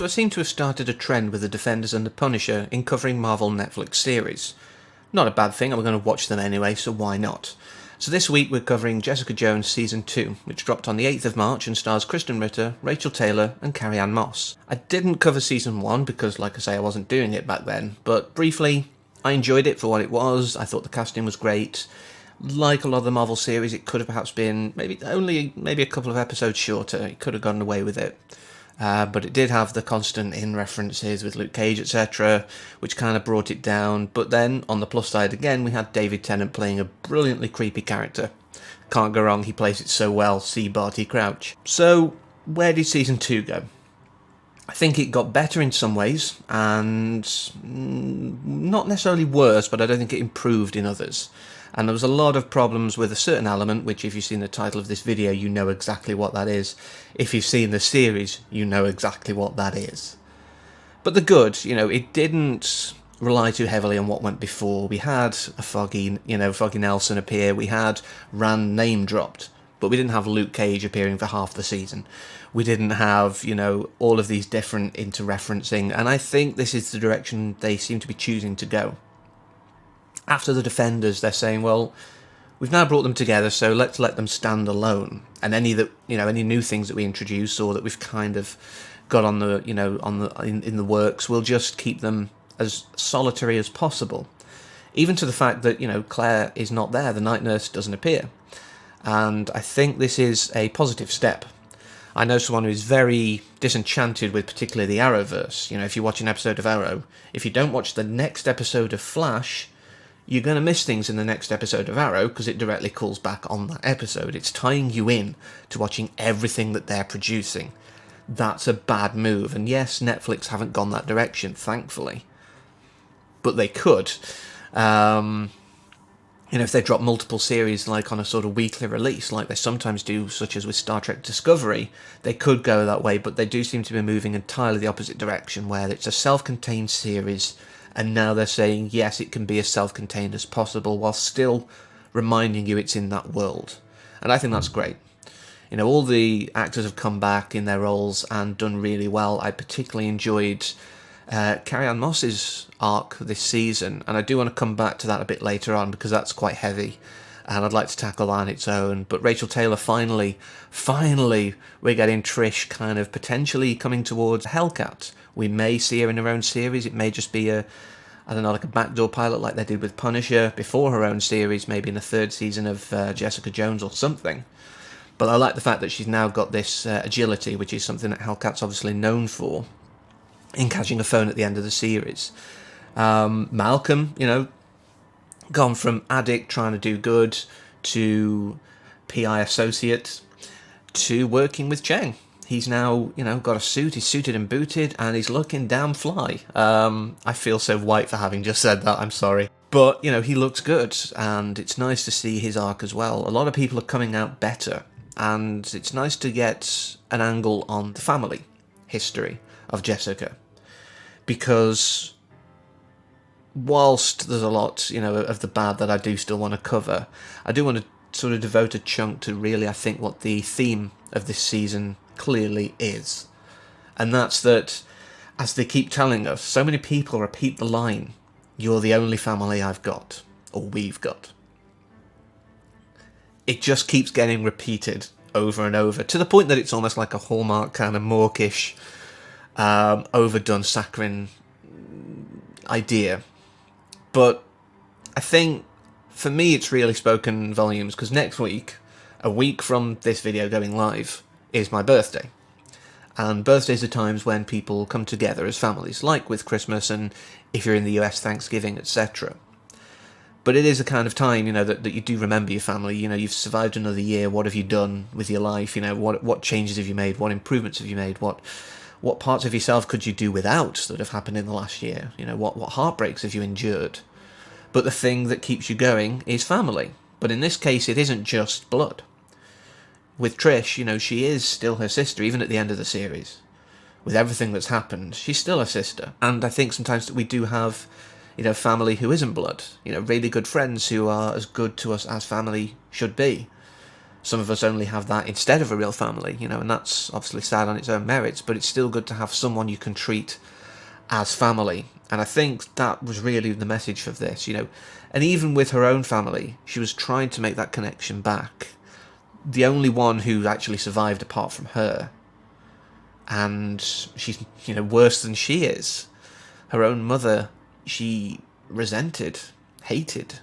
I seem to have started a trend with the Defenders and the Punisher in covering Marvel Netflix series. Not a bad thing, I'm going to watch them anyway, so why not? So this week we're covering Jessica Jones Season 2, which dropped on the 8th of March and stars Kristen Ritter, Rachel Taylor and Carrie-Anne Moss. I didn't cover Season 1 because, like I say, I wasn't doing it back then, but briefly, I enjoyed it for what it was. I thought the casting was great. Like a lot of the Marvel series, it could have perhaps been maybe a couple of episodes shorter. It could have gotten away with it. But it did have the constant in-references with Luke Cage, etc., which kind of brought it down. But then, on the plus side again, we had David Tennant playing a brilliantly creepy character. Can't go wrong, he plays it so well, see Barty Crouch. So, where did Season 2 go? I think it got better in some ways, and not necessarily worse, but I don't think it improved in others. And there was a lot of problems with a certain element, which if you've seen the title of this video, you know exactly what that is. If you've seen the series, you know exactly what that is. But the good, it didn't rely too heavily on what went before. We had a Foggy Nelson appear, we had Rand name dropped, but we didn't have Luke Cage appearing for half the season. We didn't have, all of these different interreferencing, and I think this is the direction they seem to be choosing to go. After the Defenders, they're saying, well, we've now brought them together, so let's let them stand alone. And any new things that we introduce or that we've kind of got on the, in the works, we'll just keep them as solitary as possible. Even to the fact that, Claire is not there, the night nurse doesn't appear. And I think this is a positive step. I know someone who's very disenchanted with particularly the Arrowverse. If you watch an episode of Arrow, if you don't watch the next episode of Flash, you're going to miss things in the next episode of Arrow because it directly calls back on that episode. It's tying you in to watching everything that they're producing. That's a bad move. And yes, Netflix haven't gone that direction, thankfully. But they could. If they drop multiple series like on a sort of weekly release, like they sometimes do, such as with Star Trek Discovery, they could go that way, but they do seem to be moving entirely the opposite direction, where it's a self-contained series. And now they're saying, yes, it can be as self-contained as possible while still reminding you it's in that world. And I think that's great. All the actors have come back in their roles and done really well. I particularly enjoyed Carrie-Anne Moss's arc this season, and I do want to come back to that a bit later on because that's quite heavy, and I'd like to tackle that on its own. But Rachel Taylor, finally, we're getting Trish kind of potentially coming towards Hellcat. We may see her in her own series. It may just be like a backdoor pilot like they did with Punisher before her own series, maybe in the third season of Jessica Jones or something. But I like the fact that she's now got this agility, which is something that Hellcat's obviously known for, in catching a phone at the end of the series. Malcolm, gone from addict trying to do good to PI associate to working with Cheng. He's now, got a suit, he's suited and booted, and he's looking damn fly. I feel so white for having just said that, I'm sorry. But, he looks good, and it's nice to see his arc as well. A lot of people are coming out better, and it's nice to get an angle on the family history of Jessica. Because whilst there's a lot, of the bad that I do still want to cover, I do want to sort of devote a chunk to really, I think, what the theme of this season clearly is. And that's that, as they keep telling us, so many people repeat the line, "You're the only family I've got," or "we've got." It just keeps getting repeated over and over, to the point that it's almost like a Hallmark kind of mawkish, overdone saccharine idea. But I think, for me, it's really spoken volumes, because next week, a week from this video going live, is my birthday. And birthdays are times when people come together as families, like with Christmas and, if you're in the US, Thanksgiving, etc. But it is a kind of time, that you do remember your family. You've survived another year. What have you done with your life? What changes have you made? What improvements have you made? What parts of yourself could you do without that have happened in the last year? What heartbreaks have you endured? But the thing that keeps you going is family. But in this case, it isn't just blood. With Trish, she is still her sister, even at the end of the series. With everything that's happened, she's still her sister. And I think sometimes that we do have, family who isn't blood. Really good friends who are as good to us as family should be. Some of us only have that instead of a real family, and that's obviously sad on its own merits, but it's still good to have someone you can treat as family. And I think that was really the message of this, And even with her own family, she was trying to make that connection back. The only one who actually survived apart from her, and she's, worse than she is. Her own mother, she resented, hated,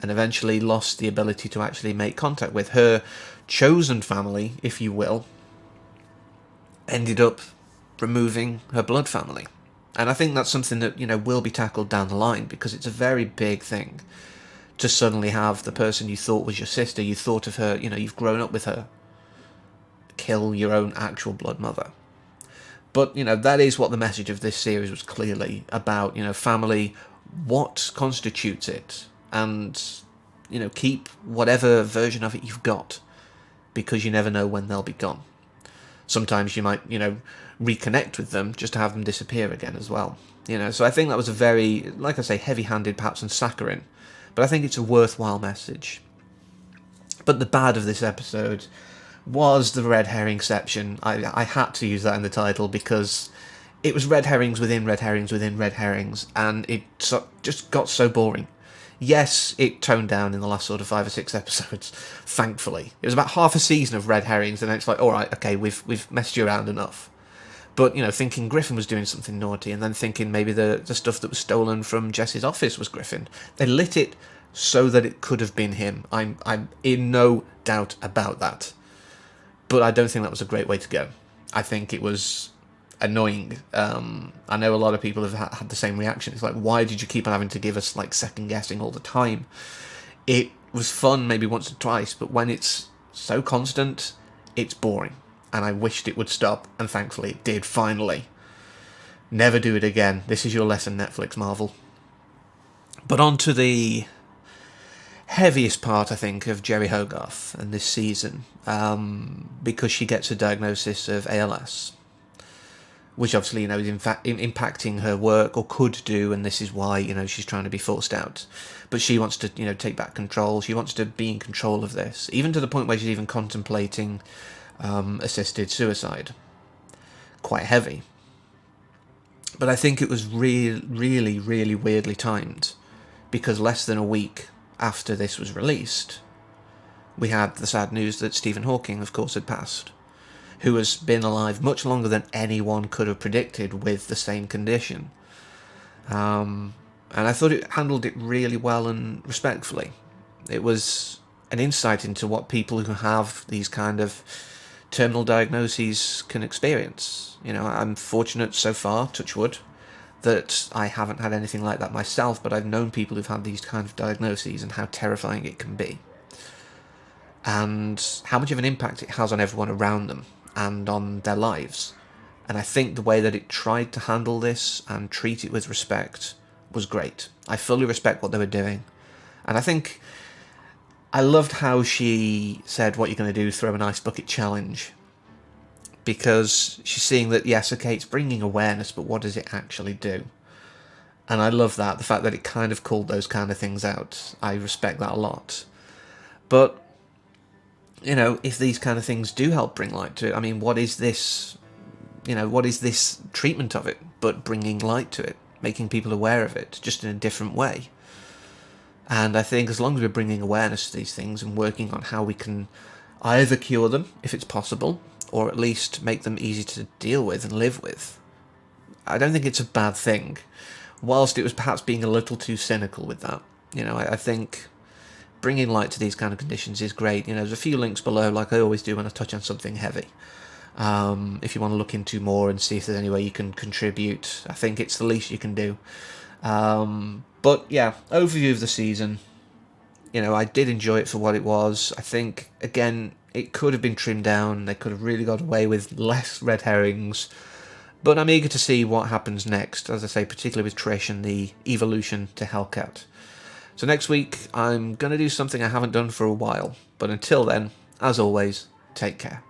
and eventually lost the ability to actually make contact with. Her chosen family, if you will, ended up removing her blood family. And I think that's something that, will be tackled down the line, because it's a very big thing to suddenly have the person you thought was your sister, you thought of her, you've grown up with her, kill your own actual blood mother. But, that is what the message of this series was clearly about, family, what constitutes it, and, keep whatever version of it you've got, because you never know when they'll be gone. Sometimes you might, reconnect with them just to have them disappear again as well. So I think that was a very, like I say, heavy-handed perhaps and saccharine, but I think it's a worthwhile message. But the bad of this episode was the red herring-ception. I had to use that in the title because it was red herrings within red herrings within red herrings, and it just got so boring. Yes, it toned down in the last sort of 5 or 6 episodes, thankfully. It was about half a season of red herrings, and then it's like, alright, okay, we've messed you around enough. But, thinking Griffin was doing something naughty, and then thinking maybe the stuff that was stolen from Jess's office was Griffin. They lit it so that it could have been him. I'm in no doubt about that. But I don't think that was a great way to go. I think it was annoying. I know a lot of people have had the same reaction. It's like, why did you keep on having to give us second guessing all the time? It was fun maybe once or twice, but when it's so constant, it's boring. And I wished it would stop, and thankfully it did finally. Never do it again. This is your lesson, Netflix, Marvel. But on to the heaviest part, I think, of Jerry Hogarth and this season, because she gets a diagnosis of ALS, which obviously, is in fact impacting her work, or could do, and this is why, she's trying to be forced out. But she wants to, take back control. She wants to be in control of this, even to the point where she's even contemplating assisted suicide. Quite heavy. But I think it was really, really weirdly timed, because less than a week after this was released, we had the sad news that Stephen Hawking, of course, had passed, who has been alive much longer than anyone could have predicted with the same condition. And I thought it handled it really well and respectfully. It was an insight into what people who have these kind of terminal diagnoses can experience. I'm fortunate so far, touch wood, that I haven't had anything like that myself, but I've known people who've had these kind of diagnoses and how terrifying it can be, and how much of an impact it has on everyone around them and on their lives. And I think the way that it tried to handle this and treat it with respect was great. I fully respect what they were doing, and I think I loved how she said, what you're going to do, throw an ice bucket challenge. Because she's seeing that, yes, okay, it's bringing awareness, but what does it actually do? And I love that, the fact that it kind of called those kind of things out. I respect that a lot. But, if these kind of things do help bring light to it, what is this, what is this treatment of it but bringing light to it, making people aware of it, just in a different way? And I think as long as we're bringing awareness to these things and working on how we can either cure them, if it's possible, or at least make them easy to deal with and live with, I don't think it's a bad thing, whilst it was perhaps being a little too cynical with that. I think bringing light to these kind of conditions is great. There's a few links below, like I always do when I touch on something heavy. If you want to look into more and see if there's any way you can contribute, I think it's the least you can do. But yeah, overview of the season. I did enjoy it for what it was. I think, again, it could have been trimmed down. They could have really got away with less red herrings. But I'm eager to see what happens next, as I say, particularly with Trish and the evolution to Hellcat. So next week, I'm going to do something I haven't done for a while. But until then, as always, take care.